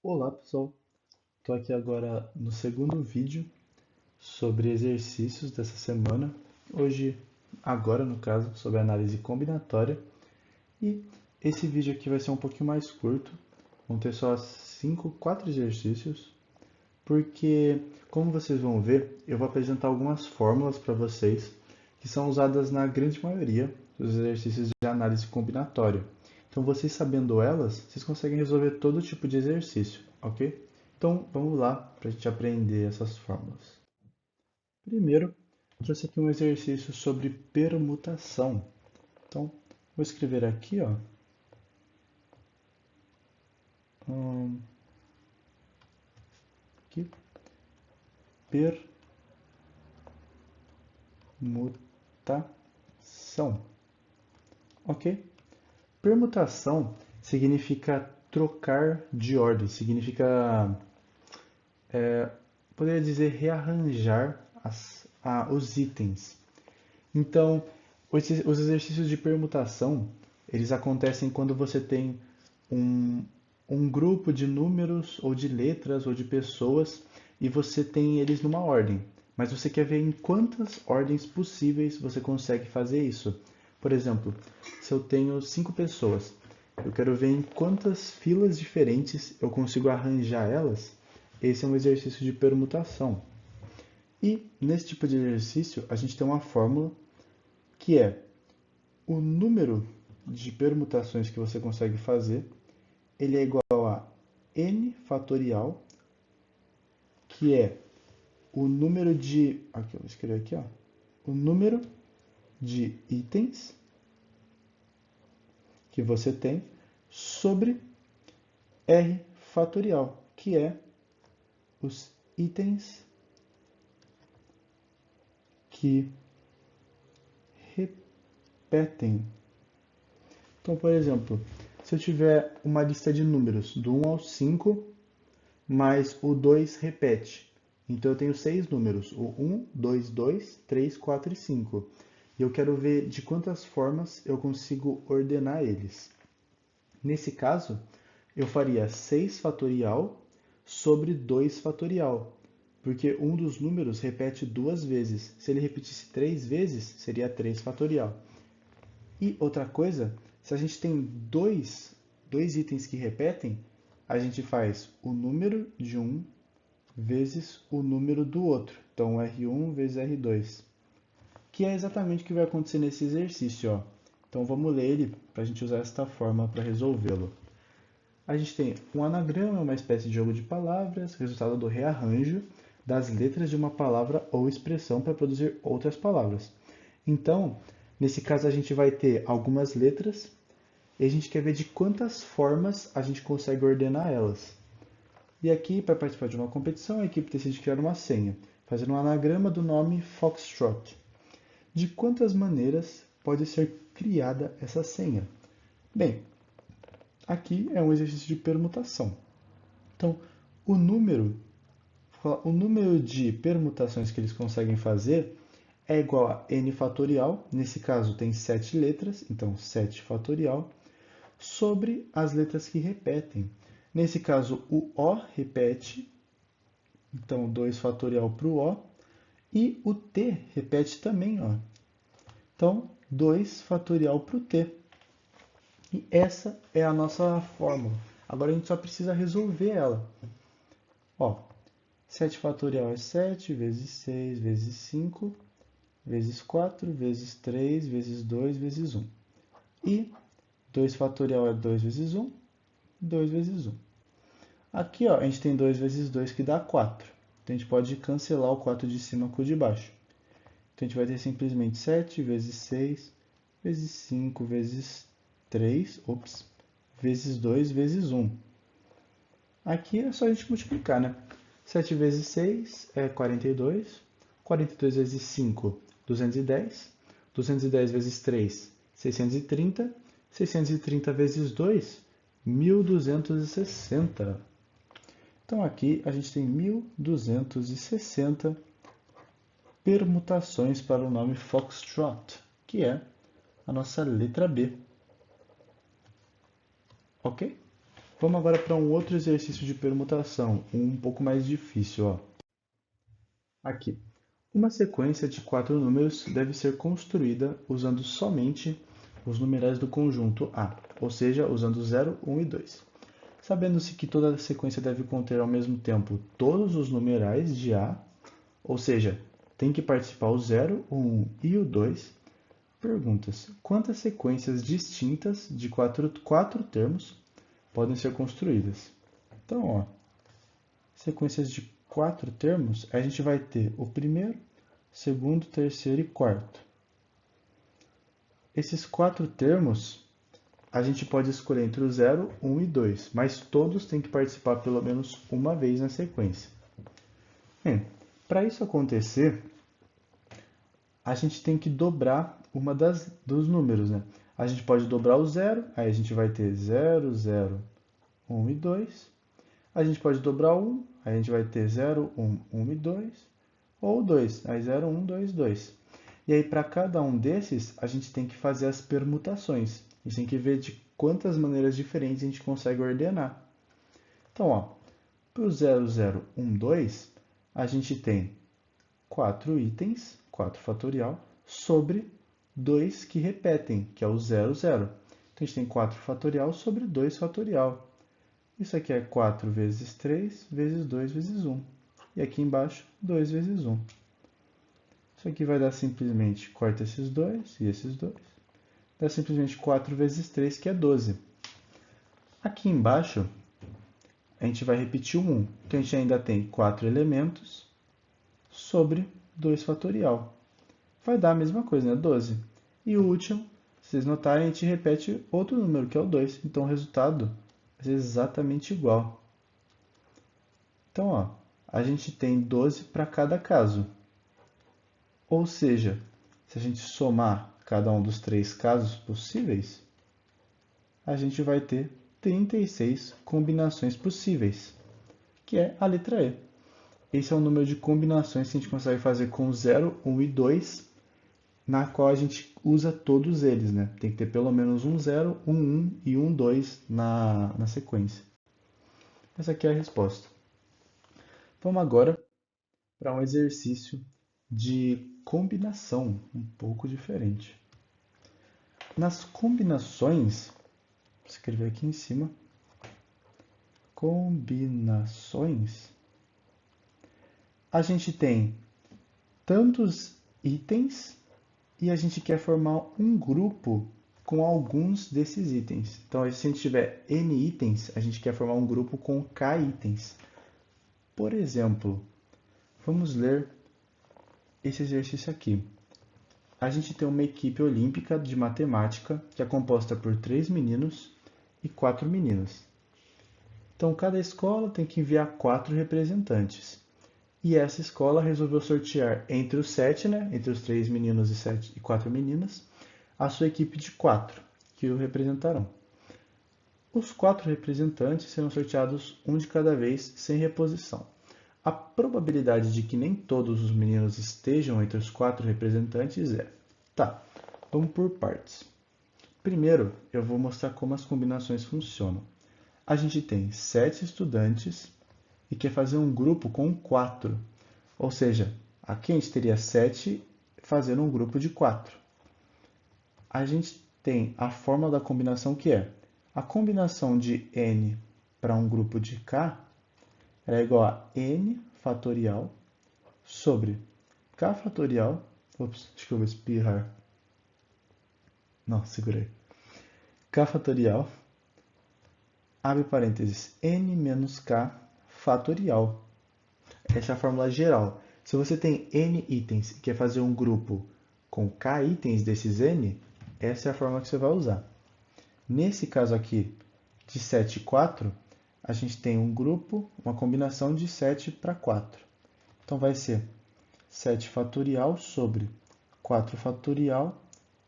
Olá pessoal, estou aqui agora no segundo vídeo sobre exercícios dessa semana. Agora no caso, sobre análise combinatória. E esse vídeo aqui vai ser um pouquinho mais curto, vão ter só 4 exercícios, porque, como vocês vão ver, eu vou apresentar algumas fórmulas para vocês que são usadas na grande maioria dos exercícios de análise combinatória. Então, vocês sabendo elas, vocês conseguem resolver todo tipo de exercício, ok? Então, vamos lá para a gente aprender essas fórmulas. Primeiro, trouxe aqui um exercício sobre permutação. Então, vou escrever aqui, ó, aqui, permutação, ok? Permutação significa trocar de ordem, significa, poderia dizer, rearranjar os itens. Então, os exercícios de permutação, eles acontecem quando você tem um, um grupo de números, ou de letras, ou de pessoas, e você tem eles numa ordem. Mas você quer ver em quantas ordens possíveis você consegue fazer isso. Por exemplo, se eu tenho 5 pessoas, eu quero ver em quantas filas diferentes eu consigo arranjar elas. Esse é um exercício de permutação. E nesse tipo de exercício, a gente tem uma fórmula que é o número de permutações que você consegue fazer, ele é igual a n fatorial, que é o número de, aqui eu vou escrever aqui, ó, o número de itens que você tem sobre r fatorial, que é os itens que repetem. Então, por exemplo, se eu tiver uma lista de números do 1 ao 5, mas o 2 repete. Então eu tenho 6 números, o 1, 2, 3, 4 e 5. E eu quero ver de quantas formas eu consigo ordenar eles. Nesse caso, eu faria 6 fatorial sobre 2 fatorial, porque um dos números repete 2 vezes. Se ele repetisse 3 vezes, seria 3 fatorial. E outra coisa, se a gente tem dois itens que repetem, a gente faz o número de um vezes o número do outro. Então, R1 vezes R2. Que é exatamente o que vai acontecer nesse exercício, ó. Então, vamos ler ele para a gente usar esta forma para resolvê-lo. A gente tem um anagrama, uma espécie de jogo de palavras, resultado do rearranjo das letras de uma palavra ou expressão para produzir outras palavras. Então, nesse caso, a gente vai ter algumas letras e a gente quer ver de quantas formas a gente consegue ordenar elas. E aqui, para participar de uma competição, a equipe decide criar uma senha, fazendo um anagrama do nome Foxtrot. De quantas maneiras pode ser criada essa senha? Bem, aqui é um exercício de permutação. Então, o número, o número de permutações que eles conseguem fazer é igual a n fatorial, nesse caso tem 7 letras, então 7 fatorial, sobre as letras que repetem. Nesse caso, o O repete, então 2 fatorial para o O, e o T repete também, ó. Então, 2 fatorial para o T. E essa é a nossa fórmula. Agora a gente só precisa resolver ela. Ó, 7 fatorial é 7 vezes 6 vezes 5 vezes 4 vezes 3 vezes 2 vezes 1. E 2 fatorial é 2 vezes 1, 2 vezes 1. Aqui, ó, a gente tem 2 vezes 2 que dá 4. Então a gente pode cancelar o 4 de cima com o de baixo. Então a gente vai ter simplesmente 7 vezes 6 vezes 5 vezes 3, vezes 2 vezes 1. Aqui é só a gente multiplicar, né? 7 vezes 6 é 42. 42 vezes 5, 210. 210 vezes 3, 630. 630 vezes 2, 1260. Então aqui a gente tem 1260 permutações para o nome Foxtrot, que é a nossa letra B. Ok? Vamos agora para um outro exercício de permutação, um pouco mais difícil, ó. Aqui. Uma sequência de 4 números deve ser construída usando somente os numerais do conjunto A, ou seja, usando 0, 1 e 2. Sabendo-se que toda sequência deve conter ao mesmo tempo todos os numerais de A, ou seja, tem que participar o 0, o 1 e o 2, pergunta-se quantas sequências distintas de quatro termos podem ser construídas. Então, ó, sequências de 4 termos, a gente vai ter o primeiro, segundo, terceiro e quarto. Esses 4 termos, a gente pode escolher entre o 0, 1 e 2, mas todos têm que participar pelo menos uma vez na sequência. Bem, para isso acontecer, a gente tem que dobrar uma dos números, né? A gente pode dobrar o 0, aí a gente vai ter 0, 0, 1 e 2. A gente pode dobrar o 1, aí a gente vai ter 0, 1, 1 e 2. Ou 2, aí 0, 1, 2, 2. E aí, para cada um desses, a gente tem que fazer as permutações. A gente tem que ver de quantas maneiras diferentes a gente consegue ordenar. Então, ó, para o 0, 0, 1, 2, a gente tem 4 itens, 4 fatorial, sobre 2 que repetem, que é o 0, 0. Então, a gente tem 4 fatorial sobre 2 fatorial. Isso aqui é 4 vezes 3 vezes 2 vezes 1. E aqui embaixo, 2 vezes 1. Isso aqui vai dar simplesmente, corta esses dois e esses dois. Dá simplesmente 4 vezes 3, que é 12. Aqui embaixo, a gente vai repetir o 1. Então, a gente ainda tem 4 elementos sobre 2 fatorial. Vai dar a mesma coisa, né? 12. E o último, se vocês notarem, a gente repete outro número, que é o 2. Então, o resultado vai ser exatamente igual. Então, ó, a gente tem 12 para cada caso. Ou seja, se a gente somar cada um dos 3 casos possíveis, a gente vai ter 36 combinações possíveis, que é a letra E. Esse é o número de combinações que a gente consegue fazer com 0, 1 e 2, na qual a gente usa todos eles, né? Tem que ter pelo menos um 0, um 1 e um 2 na sequência. Essa aqui é a resposta. Vamos agora para um exercício de combinação, um pouco diferente. Nas combinações, vou escrever aqui em cima, combinações, a gente tem tantos itens e a gente quer formar um grupo com alguns desses itens. Então, se a gente tiver N itens, a gente quer formar um grupo com K itens. Por exemplo, vamos ler esse exercício aqui. A gente tem uma equipe olímpica de matemática que é composta por 3 meninos e 4 meninas. Então, cada escola tem que enviar 4 representantes. E essa escola resolveu sortear entre os 7, né, entre os 3 meninos e 4 meninas, a sua equipe de 4, que o representarão. Os 4 representantes serão sorteados um de cada vez, sem reposição. A probabilidade de que nem todos os meninos estejam entre os 4 representantes é... Tá, vamos por partes. Primeiro, eu vou mostrar como as combinações funcionam. A gente tem 7 estudantes e quer fazer um grupo com 4. Ou seja, aqui a gente teria 7 fazendo um grupo de 4. A gente tem a fórmula da combinação que é a combinação de n para um grupo de k é igual a n fatorial sobre k fatorial. Ops, acho que eu vou espirrar. Não, segurei. K fatorial, abre parênteses, n menos k fatorial. Essa é a fórmula geral. Se você tem n itens e quer fazer um grupo com k itens desses n, essa é a fórmula que você vai usar. Nesse caso aqui, de 7 e 4, a gente tem um grupo, uma combinação de 7 para 4. Então, vai ser 7 fatorial sobre 4 fatorial,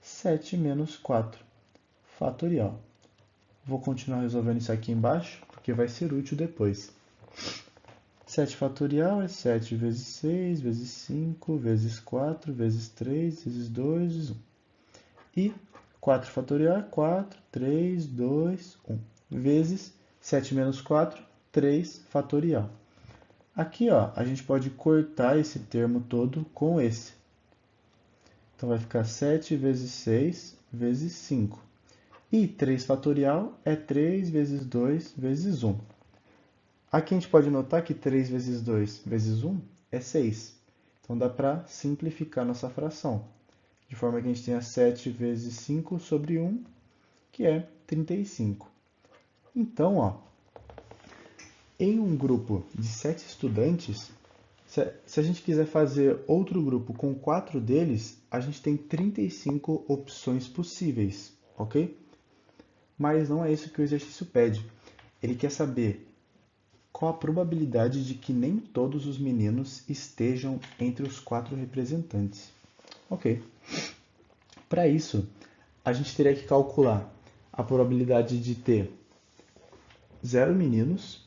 7 menos 4 fatorial. Vou continuar resolvendo isso aqui embaixo, porque vai ser útil depois. 7 fatorial é 7 vezes 6, vezes 5, vezes 4, vezes 3, vezes 2, vezes 1. E 4 fatorial é 4, 3, 2, 1. Vezes 7 menos 4, 3 fatorial. Aqui, ó, a gente pode cortar esse termo todo com esse. Então, vai ficar 7 vezes 6 vezes 5. E 3 fatorial é 3 vezes 2 vezes 1. Aqui a gente pode notar que 3 vezes 2 vezes 1 é 6. Então, dá para simplificar nossa fração, de forma que a gente tenha 7 vezes 5 sobre 1, que é 35. Então, ó, em um grupo de 7 estudantes, se a gente quiser fazer outro grupo com 4 deles, a gente tem 35 opções possíveis, ok? Mas não é isso que o exercício pede. Ele quer saber qual a probabilidade de que nem todos os meninos estejam entre os 4 representantes. Ok. Para isso, a gente teria que calcular a probabilidade de ter 0 meninos,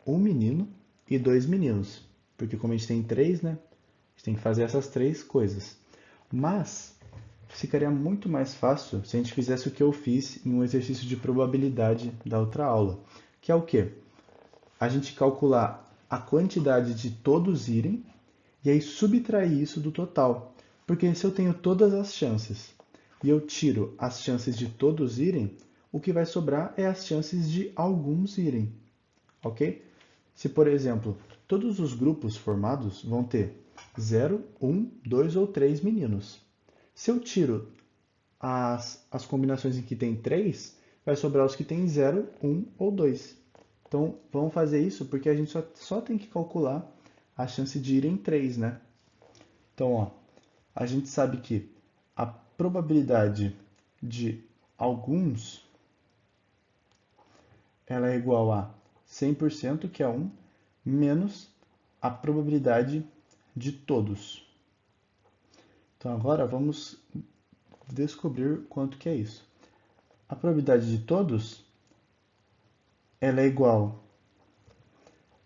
1 menino e 2 meninos. Porque como a gente tem 3, né? A gente tem que fazer essas 3 coisas. Mas ficaria muito mais fácil se a gente fizesse o que eu fiz em um exercício de probabilidade da outra aula. Que é o quê? A gente calcular a quantidade de todos irem e aí subtrair isso do total. Porque se eu tenho todas as chances e eu tiro as chances de todos irem, o que vai sobrar é as chances de alguns irem, ok? Se, por exemplo, todos os grupos formados vão ter 0, 1, 2 ou 3 meninos. Se eu tiro as combinações em que tem 3, vai sobrar os que tem 0, 1 ou 2. Então, vamos fazer isso porque a gente só tem que calcular a chance de ir em 3, né? Então, ó, a gente sabe que a probabilidade de alguns ela é igual a 100%, que é 1, menos a probabilidade de todos. Então, agora vamos descobrir quanto que é isso. A probabilidade de todos ela é igual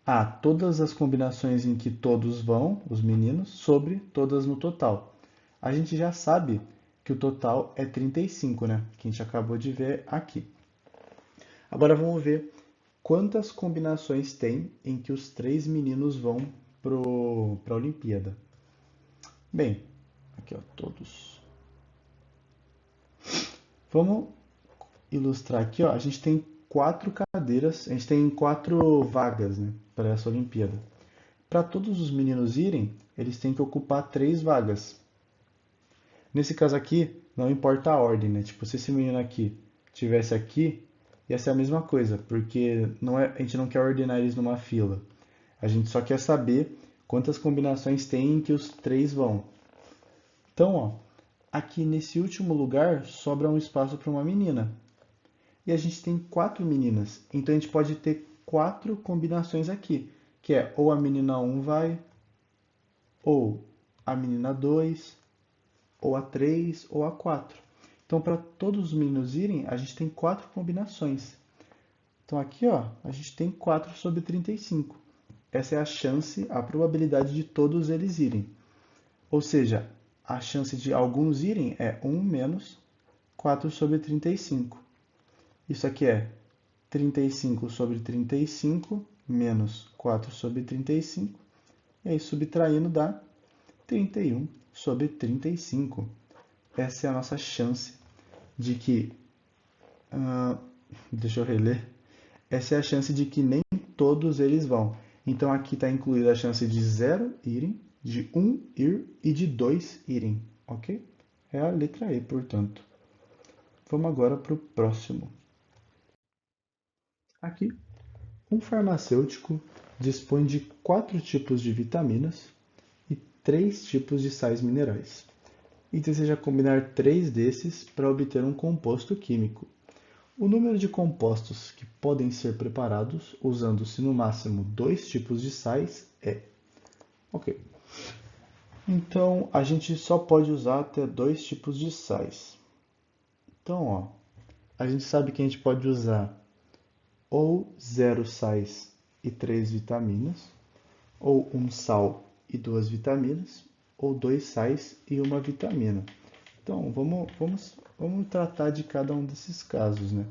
a todas as combinações em que todos vão, os meninos, sobre todas no total. A gente já sabe que o total é 35, né? Que a gente acabou de ver aqui. Agora vamos ver quantas combinações tem em que os 3 meninos vão para a Olimpíada. Bem, aqui ó, todos. Vamos ilustrar aqui, ó, a gente tem 4 cadeiras, a gente tem 4 vagas, né, para essa Olimpíada. Para todos os meninos irem, eles têm que ocupar 3 vagas. Nesse caso aqui, não importa a ordem, né? Tipo, se esse menino aqui tivesse aqui, ia ser a mesma coisa, porque a gente não quer ordenar eles numa fila. A gente só quer saber quantas combinações tem em que os 3 vão. Então, ó, aqui nesse último lugar sobra um espaço para uma menina. E a gente tem 4 meninas, então a gente pode ter 4 combinações aqui, que é ou a menina 1 vai, ou a menina 2, ou a 3, ou a 4. Então, para todos os meninos irem, a gente tem 4 combinações. Então, aqui ó, a gente tem 4 sobre 35. Essa é a chance, a probabilidade de todos eles irem. Ou seja, a chance de alguns irem é 1 menos 4 sobre 35. Isso aqui é 35 sobre 35 menos 4 sobre 35. E aí, subtraindo, dá 31 sobre 35. Essa é a nossa chance de que... deixa eu reler. Essa é a chance de que nem todos eles vão. Então, aqui está incluída a chance de 0 irem, de 1 ir e de 2 irem. Ok? É a letra E, portanto. Vamos agora para o próximo. Aqui, um farmacêutico dispõe de 4 tipos de vitaminas e 3 tipos de sais minerais, e deseja combinar 3 desses para obter um composto químico. O número de compostos que podem ser preparados usando-se no máximo 2 tipos de sais é... Ok. Então, a gente só pode usar até 2 tipos de sais. Então, ó, a gente sabe que a gente pode usar ou 0 sais e 3 vitaminas, ou 1 sal e 2 vitaminas, ou 2 sais e 1 vitamina. Então, vamos tratar de cada um desses casos, né?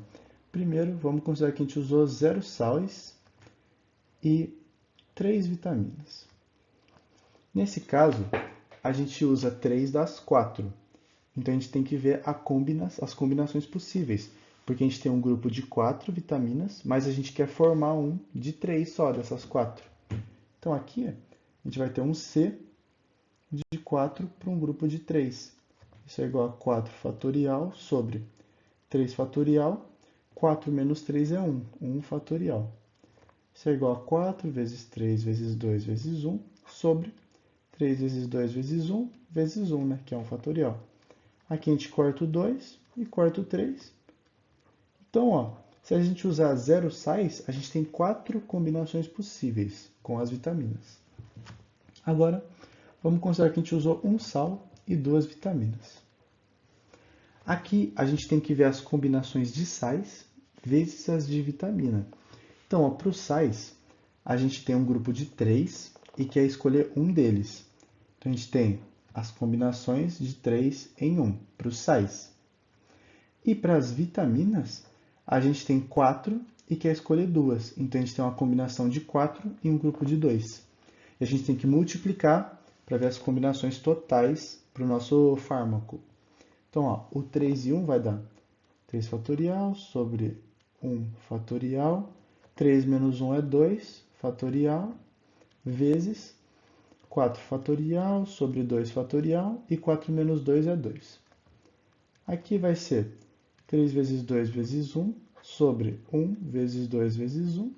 Primeiro, vamos considerar que a gente usou 0 sais e 3 vitaminas. Nesse caso, a gente usa 3 das 4. Então, a gente tem que ver as combinações possíveis. Porque a gente tem um grupo de 4 vitaminas, mas a gente quer formar um de 3 só dessas 4. Então, aqui, a gente vai ter um C de 4 para um grupo de 3. Isso é igual a 4 fatorial sobre 3 fatorial. 4 menos 3 é 1. 1 fatorial. Isso é igual a 4 vezes 3 vezes 2 vezes 1 sobre 3 vezes 2 vezes 1 vezes 1, né? Que é 1 fatorial. Aqui a gente corta o 2 e corta o 3. Então, ó, se a gente usar 0 sais, a gente tem 4 combinações possíveis com as vitaminas. Agora, vamos considerar que a gente usou um sal e 2 vitaminas. Aqui, a gente tem que ver as combinações de sais vezes as de vitamina. Então, para os sais, a gente tem um grupo de 3 e quer escolher um deles. Então, a gente tem as combinações de 3 em 1 para os sais. E para as vitaminas, a gente tem 4 e quer escolher 2. Então, a gente tem uma combinação de 4 e um grupo de 2. E a gente tem que multiplicar para ver as combinações totais para o nosso fármaco. Então, ó, o 3 e 1 vai dar 3 fatorial sobre 1 fatorial. 3 menos 1 é 2 fatorial, vezes 4 fatorial sobre 2 fatorial, e 4 menos 2 é 2. Aqui vai ser 3 vezes 2 vezes 1 sobre 1 vezes 2 vezes 1,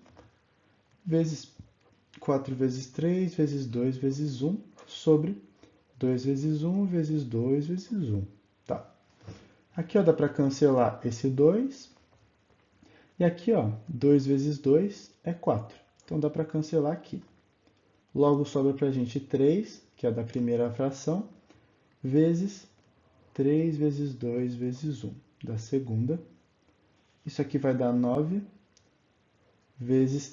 vezes 4 vezes 3 vezes 2 vezes 1 sobre 2 vezes 1 vezes 2 vezes 1. Tá. Aqui ó, dá para cancelar esse 2. E aqui, ó, 2 vezes 2 é 4. Então, dá para cancelar aqui. Logo, sobra para a gente 3, que é da primeira fração, vezes 3 vezes 2 vezes 1 da segunda. Isso aqui vai dar 9 vezes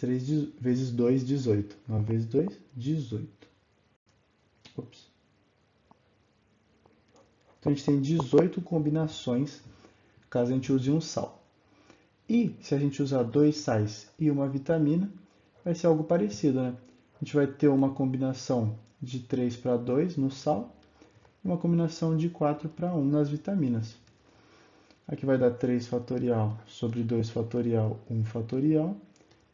2, 18. 9 vezes 2, 18. Ops. Então, a gente tem 18 combinações, caso a gente use um sal. E se a gente usar 2 sais e uma vitamina, vai ser algo parecido, né? A gente vai ter uma combinação de 3 para 2 no sal e uma combinação de 4 para 1 nas vitaminas. Aqui vai dar 3 fatorial sobre 2 fatorial, 1 fatorial,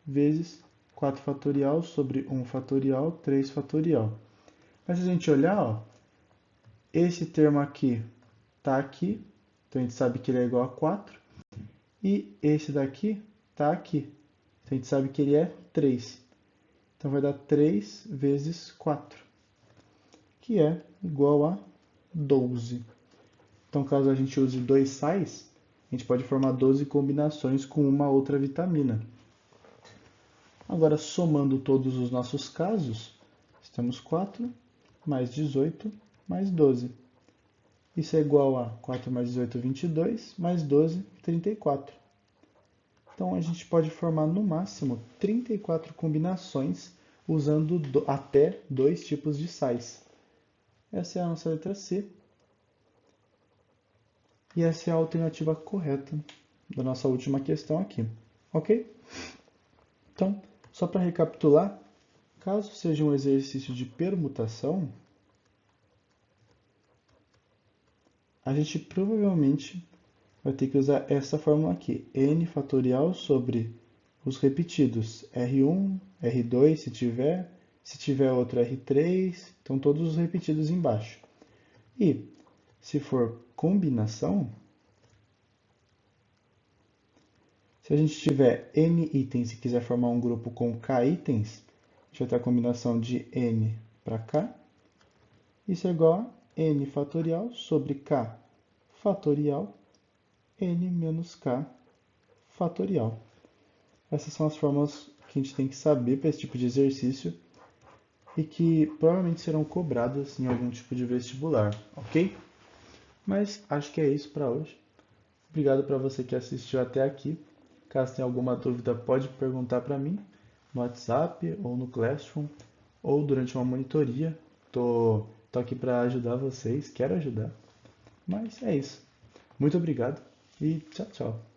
vezes 4 fatorial sobre 1 fatorial, 3 fatorial. Mas se a gente olhar, ó, esse termo aqui está aqui, então a gente sabe que ele é igual a 4. E esse daqui está aqui. Então, a gente sabe que ele é 3. Então, vai dar 3 vezes 4, que é igual a 12. Então, caso a gente use 2 sais, a gente pode formar 12 combinações com uma outra vitamina. Agora, somando todos os nossos casos, temos 4 mais 18 mais 12. Isso é igual a 4 mais 18, 22, mais 12, 34. Então, a gente pode formar, no máximo, 34 combinações usando até 2 tipos de sais. Essa é a nossa letra C. E essa é a alternativa correta da nossa última questão aqui. Ok? Então, só para recapitular, caso seja um exercício de permutação, a gente provavelmente vai ter que usar essa fórmula aqui, n fatorial sobre os repetidos, R1, R2 se tiver outro R3, então todos os repetidos embaixo. E se for combinação, se a gente tiver n itens e quiser formar um grupo com k itens, a gente vai ter a combinação de n para k, isso é igual a n fatorial sobre k fatorial n menos k fatorial. Essas são as fórmulas que a gente tem que saber para esse tipo de exercício e que provavelmente serão cobradas em algum tipo de vestibular, ok? Mas acho que é isso para hoje. Obrigado para você que assistiu até aqui. Caso tenha alguma dúvida, pode perguntar para mim no WhatsApp ou no Classroom ou durante uma monitoria. Tô aqui para ajudar vocês, quero ajudar. Mas é isso. Muito obrigado e tchau, tchau.